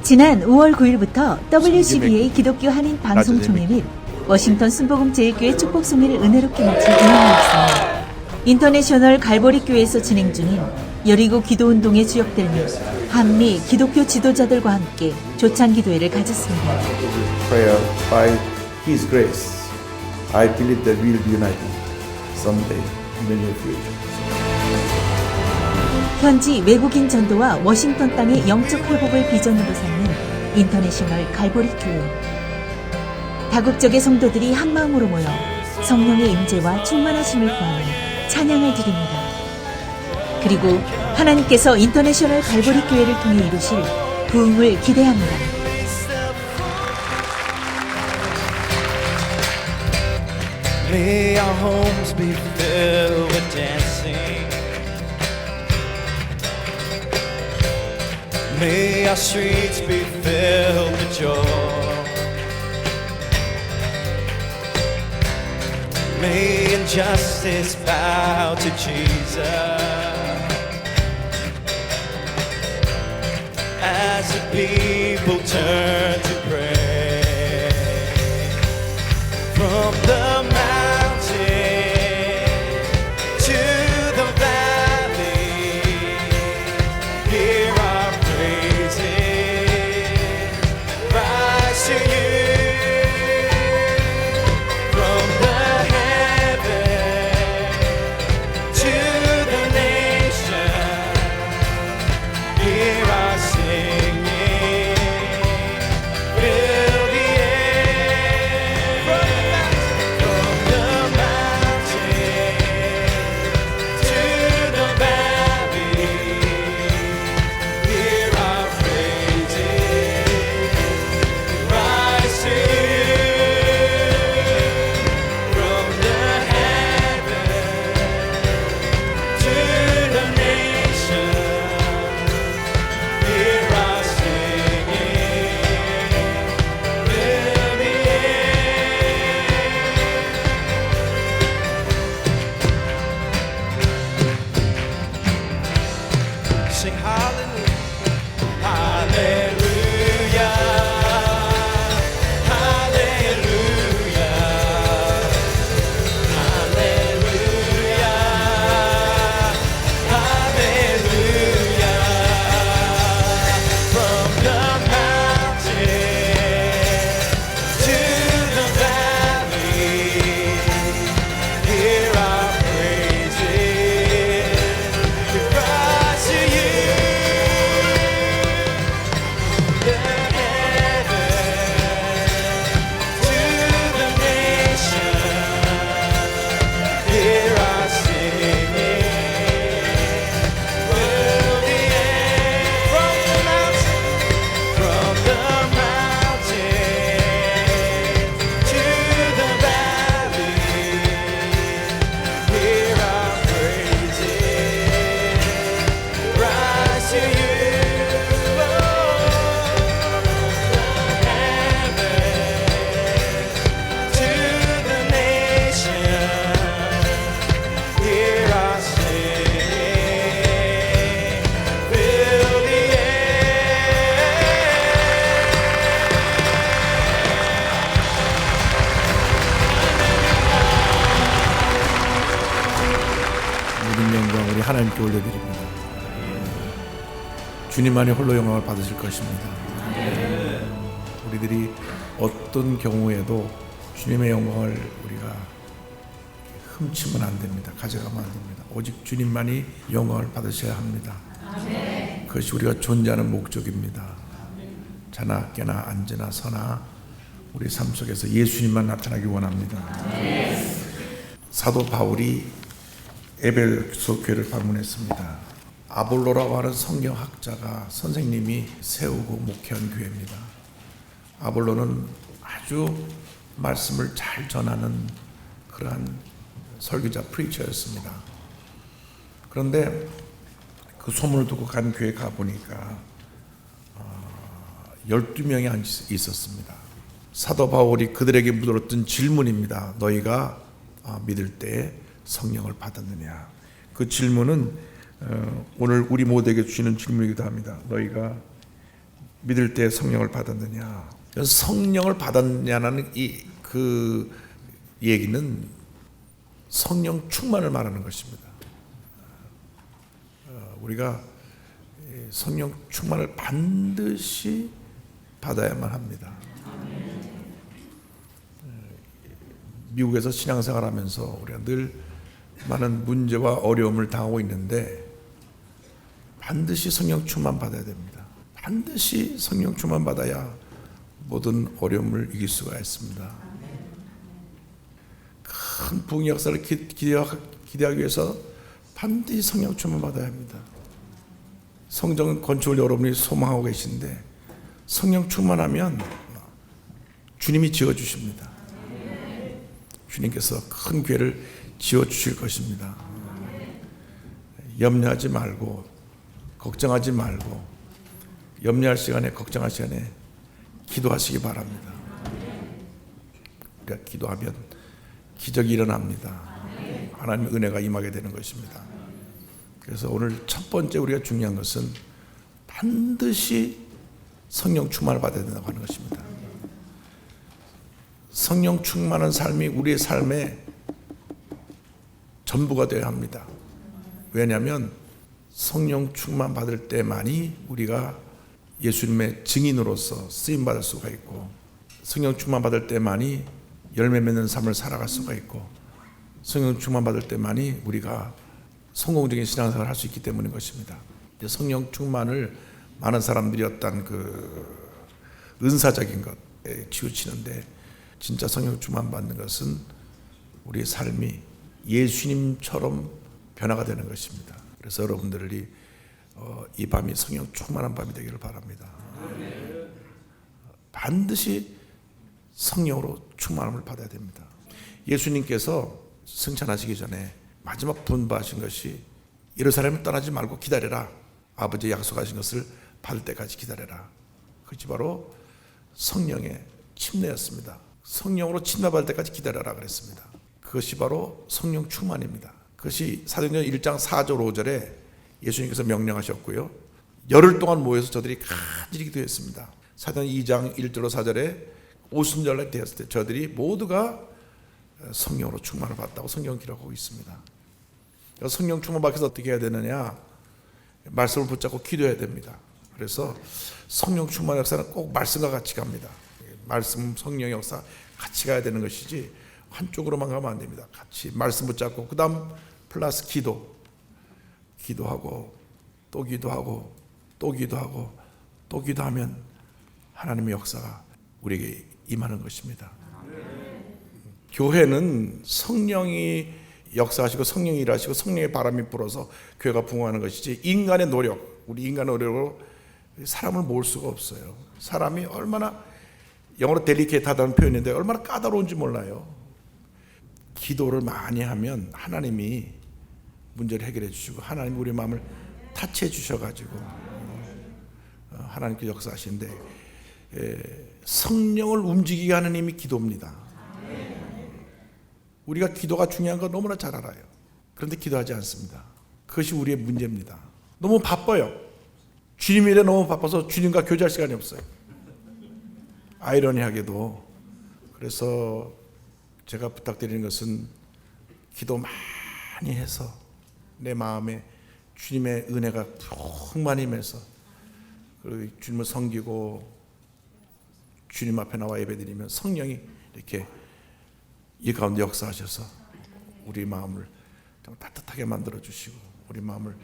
지난 5월 9일부터 WCBA 기독교 한인 방송총회 및 워싱턴 순복음 제일교회 축복송회를 은혜롭게 마친 이영희 목사님. 인터내셔널 갈보리 교회에서 진행 중인 여리고 기도운동의 주역들 및 한미 기독교 지도자들과 함께 조찬 기도회를 가졌습니다. Prayer by His grace, I believe that we'll be united someday in the near future. 현지 외국인 전도와 워싱턴 땅의 영적 회복을 비전으로 삼는 인터내셔널 갈보리 교회. 다국적의 성도들이 한마음으로 모여 성령의 임재와 충만하심을 구하는 찬양을 드립니다. 그리고 하나님께서 인터내셔널 갈보리 교회를 통해 이루실 부흥을 기대합니다. May our homes be filled with dancing. May our streets be filled with joy. May injustice bow to Jesus as the people turn to pray. From the mountain to the valley, hear our praises rise to you. From the heaven to the nation, hear our singing. Fill the air. From the mountain to the valley, hear our praises rise to you. From the heaven to the nation, hear our singing. Fill the air. Sing hallelujah, hallelujah, hallelujah, hallelujah, hallelujah. From the mountain to the valley, hear our praises. We rise to you. The heaven to the nation, hear our singing. Fill the air. From the mountain to the valley, hear our praises rise to you. To the nation, hear our singing. Fill the 모든 영광 우리 하나님께 올려드립니다. 주님만이 홀로 영광을 받으실 것입니다. 우리들이 어떤 경우에도 주님의 영광을 우리가 훔치면 안 됩니다. 가져가면 안 됩니다. 오직 주님만이 영광을 받으셔야 합니다. 그것이 우리가 존재하는 목적입니다. 자나 깨나 앉으나 서나 우리 삶 속에서 예수님만 나타나기 원합니다. 사도 바울이 에베소 교회를 방문했습니다. 아볼로라고 하는 성경학자가 선생님이 세우고 목회한 교회입니다. 아볼로는 아주 말씀을 잘 전하는 그러한 설교자 프리처였습니다. 그런데 그 소문을 듣고 간 교회 가보니까 12명이 있었습니다. 사도 바울이 그들에게 물었던 질문입니다. 너희가 믿을 때 성령을 받았느냐? 그 질문은 오늘 우리 모두에게 주시는 질문이기도 합니다. 너희가 믿을 때 성령을 받았느냐? 성령을 받았냐는 그 얘기는 성령 충만을 말하는 것입니다. 우리가 성령 충만을 반드시 받아야만 합니다. 미국에서 신앙생활하면서 우리가 늘 많은 문제와 어려움을 당하고 있는데 반드시 성령 충만 받아야 됩니다. 반드시 성령 충만 받아야 모든 어려움을 이길 수가 있습니다. 큰 부흥의 역사를 기대하기 위해서 반드시 성령 충만 받아야 합니다. 성전 건축을 여러분이 소망하고 계신데 성령 충만하면 주님이 지어주십니다. 주님께서 큰 교회를 지어주실 것입니다. 염려하지 말고 걱정하지 말고 염려할 시간에 걱정할 시간에 기도하시기 바랍니다. 우리가 기도하면 기적이 일어납니다. 하나님의 은혜가 임하게 되는 것입니다. 그래서 오늘 첫 번째 우리가 중요한 것은 반드시 성령 충만을 받아야 된다고 하는 것입니다. 성령 충만한 삶이 우리의 삶의 전부가 되어야 합니다. 왜냐하면 성령 충만 받을 때만이 우리가 예수님의 증인으로서 쓰임받을 수가 있고 성령 충만 받을 때만이 열매 맺는 삶을 살아갈 수가 있고 성령 충만 받을 때만이 우리가 성공적인 신앙생활을 할 수 있기 때문인 것입니다. 성령 충만을 많은 사람들이 어떤 그 은사적인 것에 치우치는데 진짜 성령 충만 받는 것은 우리의 삶이 예수님처럼 변화가 되는 것입니다. 그래서 여러분들이 이 밤이 성령 충만한 밤이 되기를 바랍니다. 반드시 성령으로 충만함을 받아야 됩니다. 예수님께서 승천하시기 전에 마지막 분부하신 것이 예루살렘을 떠나지 말고 기다려라. 아버지 약속하신 것을 받을 때까지 기다려라. 그것이 바로 성령의 침례였습니다. 성령으로 침례받을 때까지 기다려라 그랬습니다. 그것이 바로 성령 충만입니다. 그것이 사도행전 1장 4절 5절에 예수님께서 명령하셨고요. 열흘 동안 모여서 저들이 간절히 기도했습니다. 사도행전 2장 1절로 4절에 오순절날 되었을 때 저들이 모두가 성령으로 충만을 받았다고 성경 기록하고 있습니다. 성령 충만 받기 위해서 어떻게 해야 되느냐? 말씀을 붙잡고 기도해야 됩니다. 그래서 성령 충만 역사는 꼭 말씀과 같이 갑니다. 말씀, 성령 역사 같이 가야 되는 것이지 한쪽으로만 가면 안 됩니다. 같이 말씀 붙잡고 그 다음 플러스 기도하고 또 기도하고 또 기도하고 또 기도하면 하나님의 역사가 우리에게 임하는 것입니다. 교회는 성령이 역사하시고 성령이 일하시고 성령의 바람이 불어서 교회가 부흥하는 것이지 인간의 노력, 우리 인간의 노력으로 사람을 모을 수가 없어요. 사람이 얼마나 영어로 델리케이트하다는 표현인데 얼마나 까다로운지 몰라요. 기도를 많이 하면 하나님이 문제를 해결해 주시고 하나님이 우리 마음을 타치해 주셔가지고 하나님께 역사하시는데 성령을 움직이게 하는 힘이 기도입니다. 우리가 기도가 중요한 거 너무나 잘 알아요. 그런데 기도하지 않습니다. 그것이 우리의 문제입니다. 너무 바빠요. 주님 일에 너무 바빠서 주님과 교제할 시간이 없어요. 아이러니하게도. 그래서 제가 부탁드리는 것은 기도 많이 해서 내 마음에 주님의 은혜가 풍만히 임해서 그리고 주님을 섬기고 주님 앞에 나와 예배드리면 성령이 이렇게 이 가운데 역사하셔서 우리 마음을 좀 따뜻하게 만들어 주시고 우리 마음을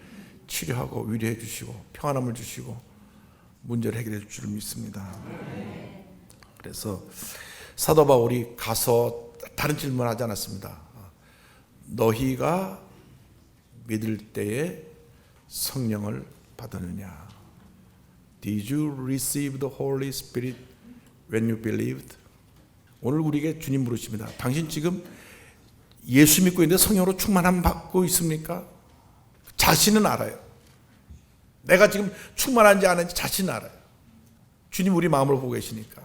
치료하고 위로해 주시고 평안함을 주시고 문제를 해결해 줄 줄 믿습니다. 그래서 사도 바울이 가서 다른 질문하지 않았습니다. 너희가 믿을 때에 성령을 받았느냐? Did you receive the Holy Spirit when you believed? 오늘 우리에게 주님 물으십니다. 당신 지금 예수 믿고 있는데 성령으로 충만함 받고 있습니까? 자신은 알아요. 내가 지금 충만한지 안 한지 자신은 알아요. 주님 우리 마음을 보고 계시니까.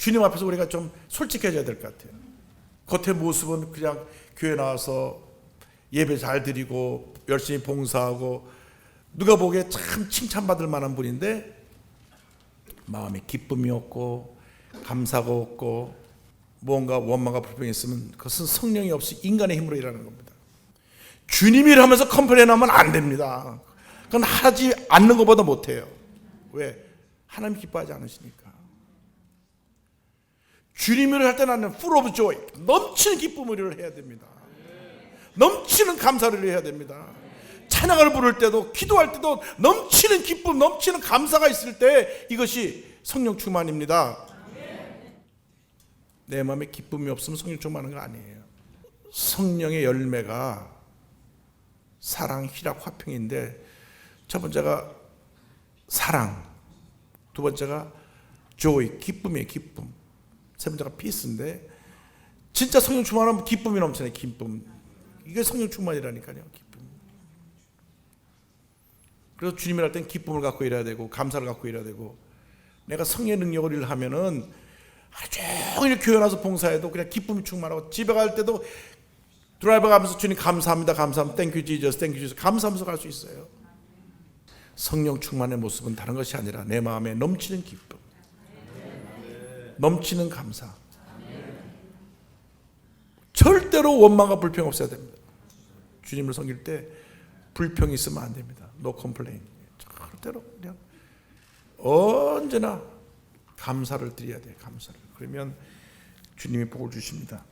주님 앞에서 우리가 좀 솔직해져야 될 것 같아요. 겉의 모습은 그냥 교회 나와서 예배 잘 드리고 열심히 봉사하고 누가 보기에 참 칭찬받을 만한 분인데 마음에 기쁨이 없고 감사가 없고 뭔가 원망과 불평이 있으면 그것은 성령이 없이 인간의 힘으로 일하는 겁니다. 주님이 일하면서 컴플레인하면 안 됩니다. 그건 하지 않는 것보다 못해요. 왜? 하나님 기뻐하지 않으시니까. 주님을 할 때는 full of joy, 넘치는 기쁨을 해야 됩니다. 넘치는 감사를 해야 됩니다. 찬양을 부를 때도 기도할 때도 넘치는 기쁨, 넘치는 감사가 있을 때 이것이 성령 충만입니다. 내 마음에 기쁨이 없으면 성령 충만한 거 아니에요. 성령의 열매가 사랑, 희락, 화평인데 첫 번째가 사랑, 두 번째가 joy, 기쁨이에요. 기쁨. 세 번째가 peace인데 진짜 성령 충만하면 기쁨이 넘치네. 기쁨. 이게 성령 충만이라니까요. 기쁨. 그래서 주님을 할 땐 기쁨을 갖고 일해야 되고 감사를 갖고 일해야 되고 내가 성령의 능력을 일하면은 하루 종일 교회 나서 봉사해도 그냥 기쁨이 충만하고 집에 갈 때도 드라이버 가면서 주님 감사합니다. 감사합니다. 땡큐 지저스 땡큐 지저스 감사하면서 갈 수 있어요. 성령 충만의 모습은 다른 것이 아니라 내 마음에 넘치는 기쁨, 넘치는 감사. 절대로 원망과 불평 없어야 됩니다. 주님을 섬길 때 불평이 있으면 안 됩니다. No complaint. 절대로 그냥 언제나 감사를 드려야 돼요. 감사를. 그러면 주님이 복을 주십니다.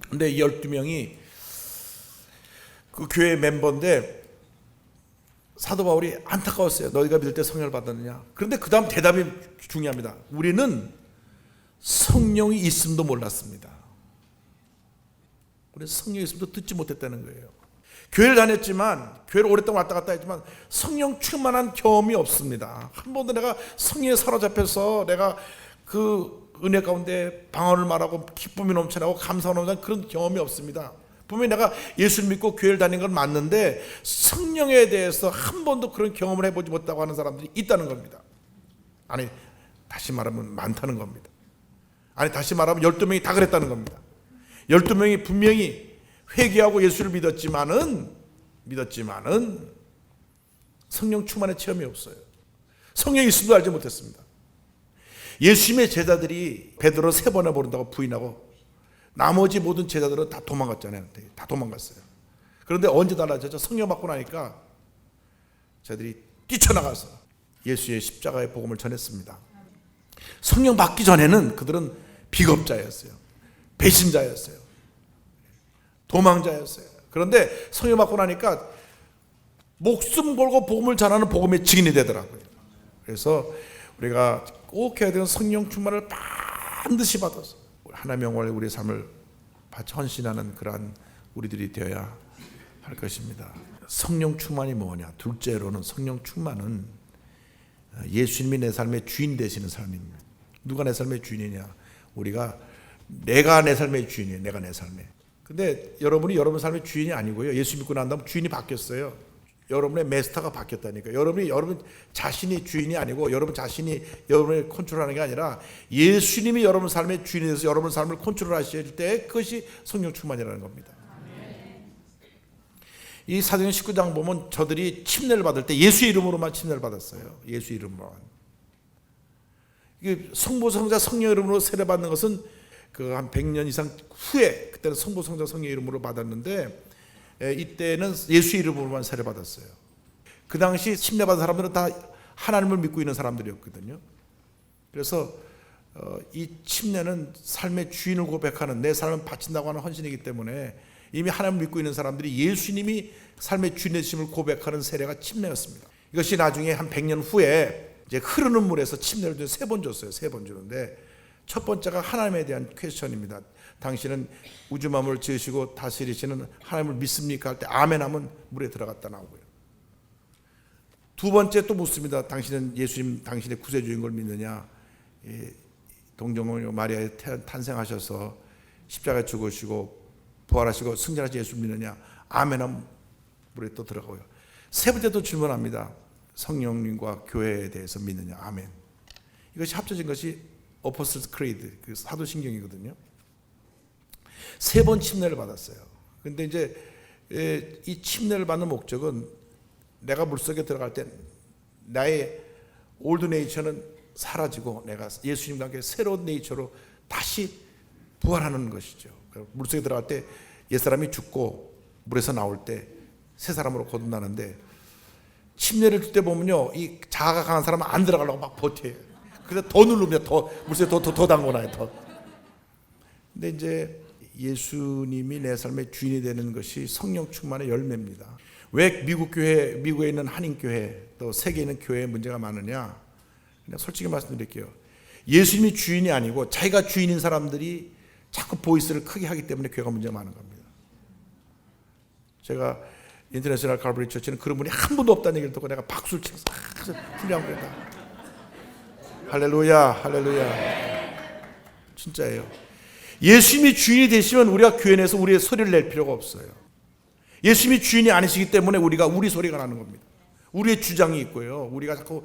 근데 이 12명이 그 교회 멤버인데 사도 바울이 안타까웠어요. 너희가 믿을 때 성령을 받았느냐. 그런데 그 다음 대답이 중요합니다. 우리는 성령이 있음도 몰랐습니다. 우리 성령이 있음도 듣지 못했다는 거예요. 교회를 다녔지만 교회를 오랫동안 왔다 갔다 했지만 성령 충만한 경험이 없습니다. 한 번도 내가 성령에 사로잡혀서 내가 그 은혜 가운데 방언을 말하고 기쁨이 넘쳐나고 감사가 넘쳐나는 그런 경험이 없습니다. 분명히 내가 예수를 믿고 교회를 다닌 건 맞는데 성령에 대해서 한 번도 그런 경험을 해보지 못하고 하는 사람들이 있다는 겁니다. 아니 다시 말하면 많다는 겁니다. 아니 다시 말하면 12명이 다 그랬다는 겁니다. 12명이 분명히 회개하고 예수를 믿었지만은 성령 충만의 체험이 없어요. 성령이 있음도 알지 못했습니다. 예수님의 제자들이 베드로 3번에 모른다고 부인하고 나머지 모든 제자들은 다 도망갔잖아요. 다 도망갔어요. 그런데 언제 달라졌죠? 성령 받고 나니까 저들이 뛰쳐나가서 예수의 십자가의 복음을 전했습니다. 성령 받기 전에는 그들은 비겁자였어요. 배신자였어요. 도망자였어요. 그런데 성령 받고 나니까 목숨 걸고 복음을 전하는 복음의 증인이 되더라고요. 그래서 우리가 꼭 해야 되는 성령 충만을 반드시 받아서 하나님의 영광을 우리의 삶을 바쳐 헌신하는 그러한 우리들이 되어야 할 것입니다. 성령 충만이 뭐냐? 둘째로는 성령 충만은 예수님이 내 삶의 주인 되시는 삶입니다. 누가 내 삶의 주인이냐? 내가 내 삶의 주인이에요. 내가 내 삶의. 근데 여러분이 여러분 삶의 주인이 아니고요. 예수 믿고 난 다음 주인이 바뀌었어요. 여러분의 마스터가 바뀌었다니까. 여러분 자신이 주인이 아니고 여러분 자신이 여러분을 컨트롤하는 게 아니라 예수님이 여러분 삶의 주인이 돼서 여러분 삶을 컨트롤하실 때 그것이 성령 충만이라는 겁니다. 이 사도행 19장 보면 저들이 침례를 받을 때 예수의 이름으로만 침례를 받았어요. 예수 이름으로만. 이게 성부 성자 성령 이름으로 세례받는 것은 그 한 100년 이상 후에 그때는 성부 성자 성령 이름으로 받았는데 이때는 예수 이름으로만 세례받았어요. 그 당시 침례받은 사람들은 다 하나님을 믿고 있는 사람들이었거든요. 그래서 이 침례는 삶의 주인을 고백하는 내 삶을 바친다고 하는 헌신이기 때문에 이미 하나님을 믿고 있는 사람들이 예수님이 삶의 주인 되심을 고백하는 세례가 침례였습니다. 이것이 나중에 한 100년 후에 이제 흐르는 물에서 침례를 3번 줬어요. 3번 주는데 첫 번째가 하나님에 대한 퀘스천입니다. 당신은 우주 만물을 지으시고 다스리시는 하나님을 믿습니까? 할 때 아멘 하면 물에 들어갔다 나오고요. 두 번째 또 묻습니다. 당신은 예수님 당신의 구세주인 걸 믿느냐? 동정녀 마리아에 탄생하셔서 십자가에 죽으시고 부활하시고 승천하신 예수 믿느냐? 아멘 하면 물에 또 들어가고요. 세 번째 또 질문합니다. 성령님과 교회에 대해서 믿느냐? 아멘. 이것이 합쳐진 것이 어퍼슬스 크리드, 그 사도신경이거든요. 3번 침례를 받았어요. 근데 이제 이 침례를 받는 목적은 내가 물속에 들어갈 때 나의 올드 네이처는 사라지고 내가 예수님과 함께 새로운 네이처로 다시 부활하는 것이죠. 물속에 들어갈 때 옛사람이 죽고 물에서 나올 때 새 사람으로 거듭나는데, 침례를 줄 때 보면요, 이 자아가 강한 사람은 안 들어가려고 막 버텨요. 그래서 더 누르면 더 물속에 더 담궈놔요. 더. 근데 이제 예수님이 내 삶의 주인이 되는 것이 성령 충만의 열매입니다. 왜 미국에 있는 한인교회 또 세계에 있는 교회에 문제가 많으냐? 그냥 솔직히 말씀드릴게요. 예수님이 주인이 아니고 자기가 주인인 사람들이 자꾸 보이스를 크게 하기 때문에 교회가 문제가 많은 겁니다. 제가 인터내셔널 칼버리 처치는 그런 분이 한 분도 없다는 얘기를 듣고 내가 박수를 쳐서 훌륭한 거다. 할렐루야, 할렐루야. 진짜예요. 예수님이 주인이 되시면 우리가 교회 내에서 우리의 소리를 낼 필요가 없어요. 예수님이 주인이 아니시기 때문에 우리가 우리 소리가 나는 겁니다. 우리의 주장이 있고요. 우리가 자꾸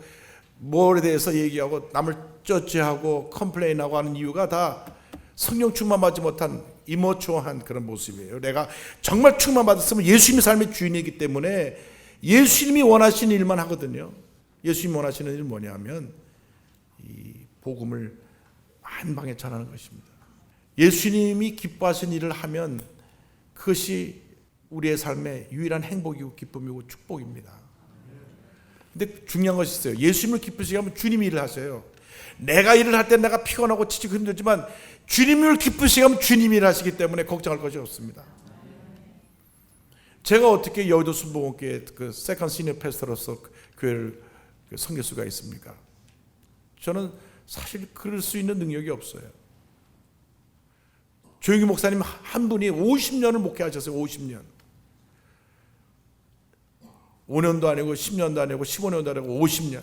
뭐에 대해서 얘기하고 남을 쩌찌하고 컴플레인하고 하는 이유가 다 성령 충만받지 못한 이모초한 그런 모습이에요. 내가 정말 충만받았으면 예수님이 삶의 주인이기 때문에 예수님이 원하시는 일만 하거든요. 예수님이 원하시는 일은 뭐냐면 이 복음을 한 방에 전하는 것입니다. 예수님이 기뻐하시는 일을 하면 그것이 우리의 삶의 유일한 행복이고 기쁨이고 축복입니다. 근데 중요한 것이 있어요. 예수님을 기쁘시게 하면 주님이 일을 하셔요. 내가 일을 할 때 내가 피곤하고 지치고 힘들지만 주님을 기쁘시게 하면 주님이 일을 하시기 때문에 걱정할 것이 없습니다. 제가 어떻게 여의도 순복음교회 그 세컨 시니어 패스터로서 교회를 섬길 수가 있습니까? 저는 사실 그럴 수 있는 능력이 없어요. 조영기 목사님 한 분이 50년을 목회하셨어요. 50년. 5년도 아니고 10년도 아니고 15년도 아니고 50년.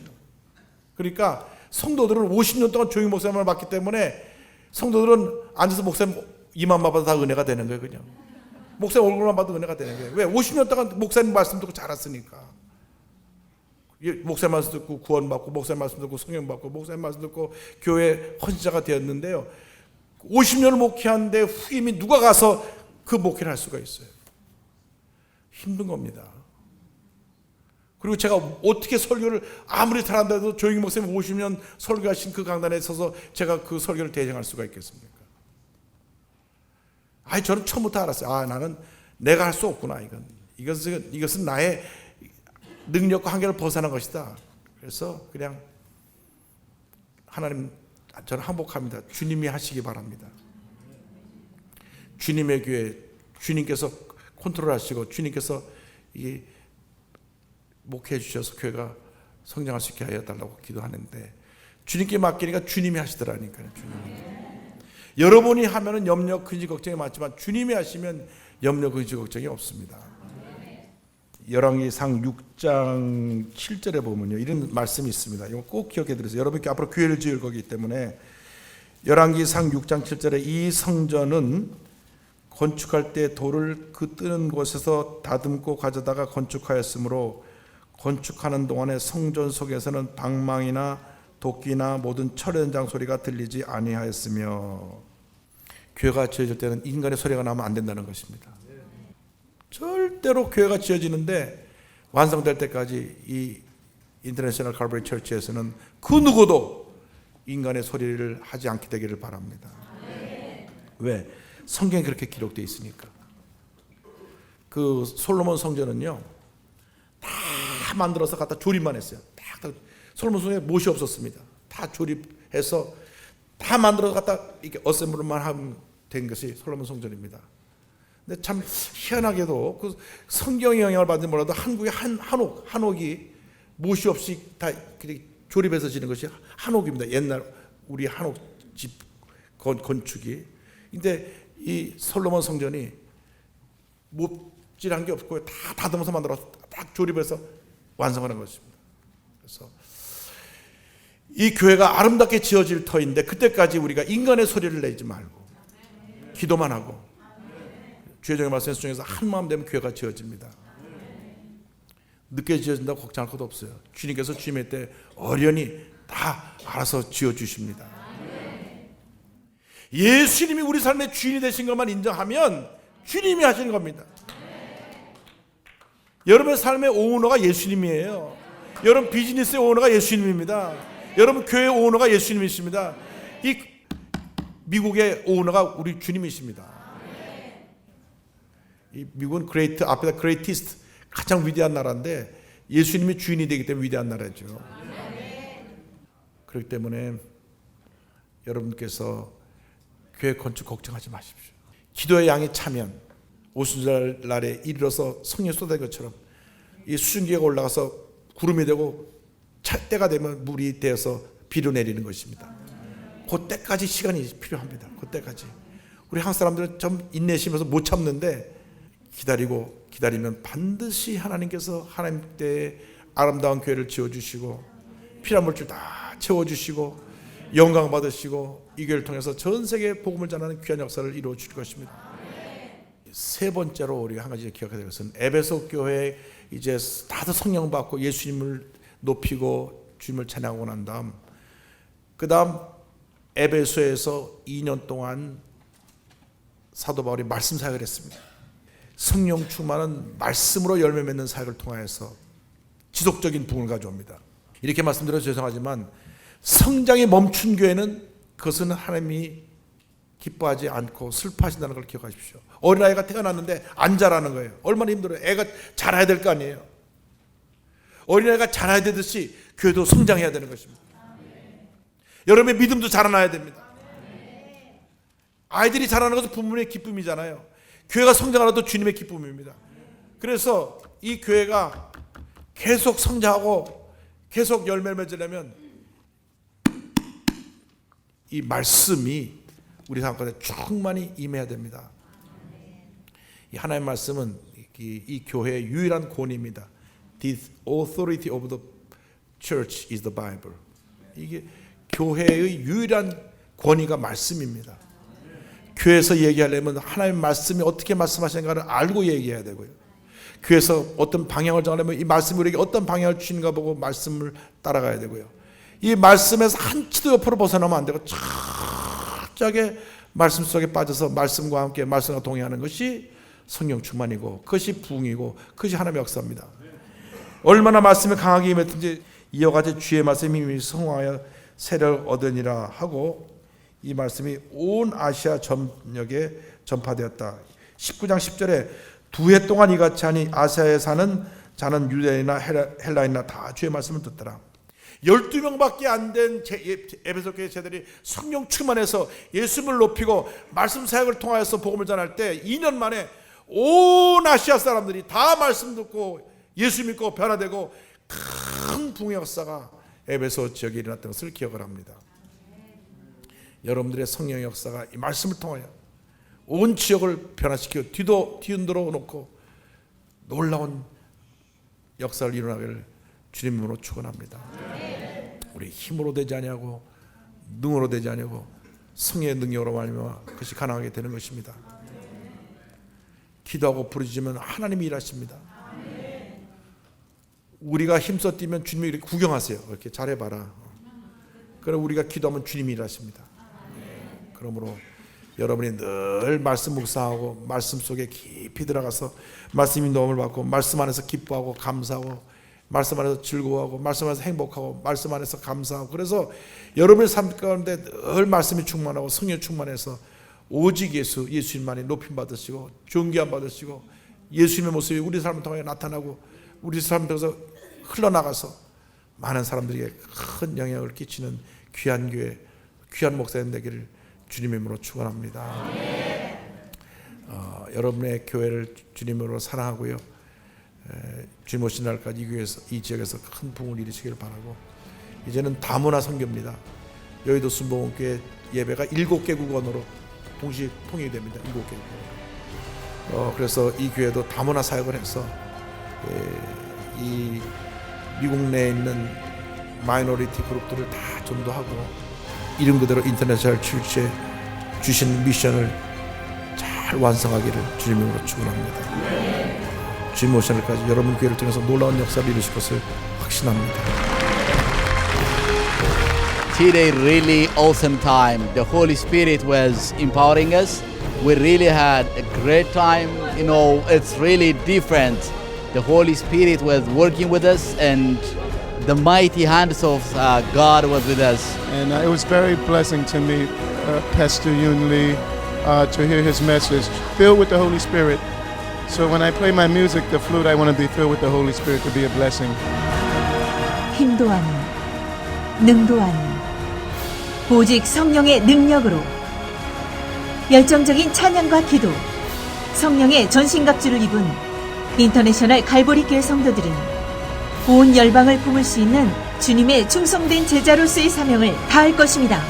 그러니까 성도들은 50년 동안 조영기 목사님을 봤기 때문에 성도들은 앉아서 목사님 이만 봐도 다 은혜가 되는 거예요. 그냥 목사님 얼굴만 봐도 은혜가 되는 거예요. 왜? 50년 동안 목사님 말씀 듣고 자랐으니까. 목사님 말씀 듣고 구원받고 목사님 말씀 듣고 성령 받고 목사님 말씀 듣고 교회 헌신자가 되었는데요, 50년을 목회하는데 후임이 누가 가서 그 목회를 할 수가 있어요? 힘든 겁니다. 그리고 제가 어떻게 설교를 아무리 잘한다도 조영기 목사님 50년 설교하신 그 강단에 서서 제가 그 설교를 대행할 수가 있겠습니까? 저는 처음부터 알았어요. 나는 내가 할 수 없구나. 이것은 나의 능력과 한계를 벗어난 것이다. 그래서 그냥 하나님, 저는 항복합니다. 주님이 하시기 바랍니다. 주님의 교회, 주님께서 컨트롤하시고 주님께서 이 목회해 주셔서 교회가 성장할 수 있게 하여 달라고 기도하는데 주님께 맡기니까 주님이 하시더라니까요. 주님이. 여러분이 하면은 염려, 근심, 걱정이 많지만 주님이 하시면 염려, 근심, 걱정이 없습니다. 열왕기상 6장 7절에 보면요, 이런 말씀이 있습니다. 이거 꼭 기억해 두세요. 여러분께 앞으로 교회를 지을 거기 때문에 열왕기상 6장 7절에 이 성전은 건축할 때 돌을 그 뜨는 곳에서 다듬고 가져다가 건축하였으므로 건축하는 동안에 성전 속에서는 방망이나 도끼나 모든 철 현장 소리가 들리지 아니하였으며, 교회가 지어질 때는 인간의 소리가 나면 안 된다는 것입니다. 절대로 교회가 지어지는데 완성될 때까지 이 인터내셔널 칼버리 처치에서는 그 누구도 인간의 소리를 하지 않게 되기를 바랍니다. 왜? 성경에 그렇게 기록되어 있으니까. 그 솔로몬 성전은요, 다 만들어서 갖다 조립만 했어요. 다 솔로몬 성전에 못이 없었습니다. 다 조립해서 다 만들어서 갖다 이렇게 어셈블만 하면 된 것이 솔로몬 성전입니다. 근데 참 희한하게도 그 성경의 영향을 받는지 몰라도 한국의 한옥이 못이 없이 다 조립해서 지는 것이 한옥입니다. 옛날 우리 한옥집 건축이. 근데 이 솔로몬 성전이 못질한 게 없고 다 다듬어서 만들어서 딱 조립해서 완성하는 것입니다. 그래서 이 교회가 아름답게 지어질 터인데 그때까지 우리가 인간의 소리를 내지 말고 기도만 하고 주의 종의 말씀 중에서 한 마음 되면 교회가 지어집니다. 늦게 지어진다고 걱정할 것도 없어요. 주님께서 주님의 때 어련히 다 알아서 지어주십니다. 예수님이 우리 삶의 주인이 되신 것만 인정하면 주님이 하신 겁니다. 여러분의 삶의 오너가 예수님이에요. 여러분 비즈니스의 오너가 예수님입니다. 여러분 교회의 오너가 예수님이십니다. 이 미국의 오너가 우리 주님이십니다. 이 미국은 그레이트 앞에다 그레이티스트 가장 위대한 나라인데 예수님이 주인이 되기 때문에 위대한 나라죠. 그렇기 때문에 여러분께서 교회 건축 걱정하지 마십시오. 기도의 양이 차면 오순절날에 이르러서 성령 쏟아진 것처럼 이 수증기가 올라가서 구름이 되고 찰 때가 되면 물이 되어서 비로 내리는 것입니다. 그때까지 시간이 필요합니다. 그때까지 우리 한국 사람들은 좀 인내심에서 못 참는데 기다리면 반드시 하나님께서 하나님 때에 아름다운 교회를 지어주시고 피난 물질 다 채워주시고 영광 받으시고 이 교회를 통해서 전 세계에 복음을 전하는 귀한 역사를 이루어 주실 것입니다. 세 번째로 우리가 한 가지 기억해야 될 것은 에베소 교회 이제 다들 성령 받고 예수님을 높이고 주님을 찬양하고 난 다음 그 다음 에베소에서 2년 동안 사도 바울이 말씀 사역을 했습니다. 성령 충만은 말씀으로 열매 맺는 사역을 통하여서 지속적인 부흥을 가져옵니다. 이렇게 말씀드려서 죄송하지만 성장이 멈춘 교회는 그것은 하나님이 기뻐하지 않고 슬퍼하신다는 걸 기억하십시오. 어린아이가 태어났는데 안 자라는 거예요. 얼마나 힘들어요. 애가 자라야 될 거 아니에요. 어린아이가 자라야 되듯이 교회도 성장해야 되는 것입니다. 여러분의 믿음도 자라나야 됩니다. 아이들이 자라는 것은 부모의 기쁨이잖아요. 교회가 성장하라도 주님의 기쁨입니다. 그래서 이 교회가 계속 성장하고 계속 열매를 맺으려면 이 말씀이 우리 삶 가운데 충만히 임해야 됩니다. 이 하나님의 말씀은 이 교회의 유일한 권위입니다. The authority of the church is the Bible. 이게 교회의 유일한 권위가 말씀입니다. 교회에서 얘기하려면 하나님의 말씀이 어떻게 말씀하시는가를 알고 얘기해야 되고요. 교회에서 어떤 방향을 정하려면 이 말씀이 우리에게 어떤 방향을 주시는가 보고 말씀을 따라가야 되고요. 이 말씀에서 한치도 옆으로 벗어나면 안 되고 철저하게 말씀 속에 빠져서 말씀과 함께 말씀과 동행하는 것이 성령 충만이고 그것이 부흥이고 그것이 하나님의 역사입니다. 얼마나 말씀이 강하게 임했든지 이어가지 주의 말씀이 이미 성화하여 세를 얻으니라 하고 이 말씀이 온 아시아 전역에 전파되었다. 19장 10절에 2해 동안 이같이 하니 아시아에 사는 자는 유대인이나 헬라인이나 다 주의 말씀을 듣더라. 12명밖에 안 된 에베소 교회 제자들이 성령 충만해서 예수님을 높이고 말씀 사역을 통하여서 복음을 전할 때 2년 만에 온 아시아 사람들이 다 말씀 듣고 예수 믿고 변화되고 큰 부흥의 역사가 에베소 지역에 일어났던 것을 기억을 합니다. 여러분들의 성령의 역사가 이 말씀을 통하여 온 지역을 변화시키고 뒤흔들어 놓고 놀라운 역사를 일어나기를 주님으로 축원합니다. 우리 힘으로 되지 아니하고 능으로 되지 아니하고 성령의 능력으로 말미암아 그것이 가능하게 되는 것입니다. 기도하고 부르짖으면 하나님이 일하십니다. 우리가 힘써 뛰면 주님이 이렇게 구경하세요. 이렇게 잘해봐라. 그럼 우리가 기도하면 주님이 일하십니다. 그러므로 여러분이 늘 말씀 묵상하고 말씀 속에 깊이 들어가서 말씀이 도움을 받고 말씀 안에서 기뻐하고 감사하고 말씀 안에서 즐거워하고 말씀 안에서 행복하고 말씀 안에서 감사하고 그래서 여러분의 삶 가운데 늘 말씀이 충만하고 성령 충만해서 오직 예수님만이 높임 받으시고 존귀함 받으시고 예수님의 모습이 우리 삶을 통해 나타나고 우리 삶을 통해서 흘러나가서 많은 사람들에게 큰 영향을 끼치는 귀한 교회, 귀한 목사님 되기를 주님의 이름으로 축원합니다. 여러분의 교회를 주님으로 사랑하고요. 주님 오신 날까지 이 교회에서 이 지역에서 큰 부흥을 이루시기를 바라고 이제는 다문화 선교입니다. 여의도 순복음교회 예배가 7개 국어로 동시 통일이 됩니다. 7개. 그래서 이 교회도 다문화 사역을 해서 이 미국 내에 있는 마이너리티 그룹들을 다 전도하고 이름 그대로 인터내셔널 출시에 주신 미션을 잘 완성하기를 주님으로 축원합니다. 주님 오신 날까지 여러분 교회를 통해서 놀라운 역사를 이루실 것을 확신합니다. today really awesome time. The Holy Spirit was empowering us. We really had a great time. You know, it's really different. The Holy Spirit was working with us, and the mighty hands of God was with us. And it was very blessing to meet Pastor Yun Lee, to hear his message, filled with the Holy Spirit. So when I play my music, the flute, I want to be filled with the Holy Spirit to be a blessing. 힘도 아닌, 능도 아닌, 오직 성령의 능력으로 열정적인 찬양과 기도, 성령의 전신갑주를 입은 인터내셔널 갈보리 교회 성도들은 온 열방을 품을 수 있는 주님의 충성된 제자로서의 사명을 다할 것입니다.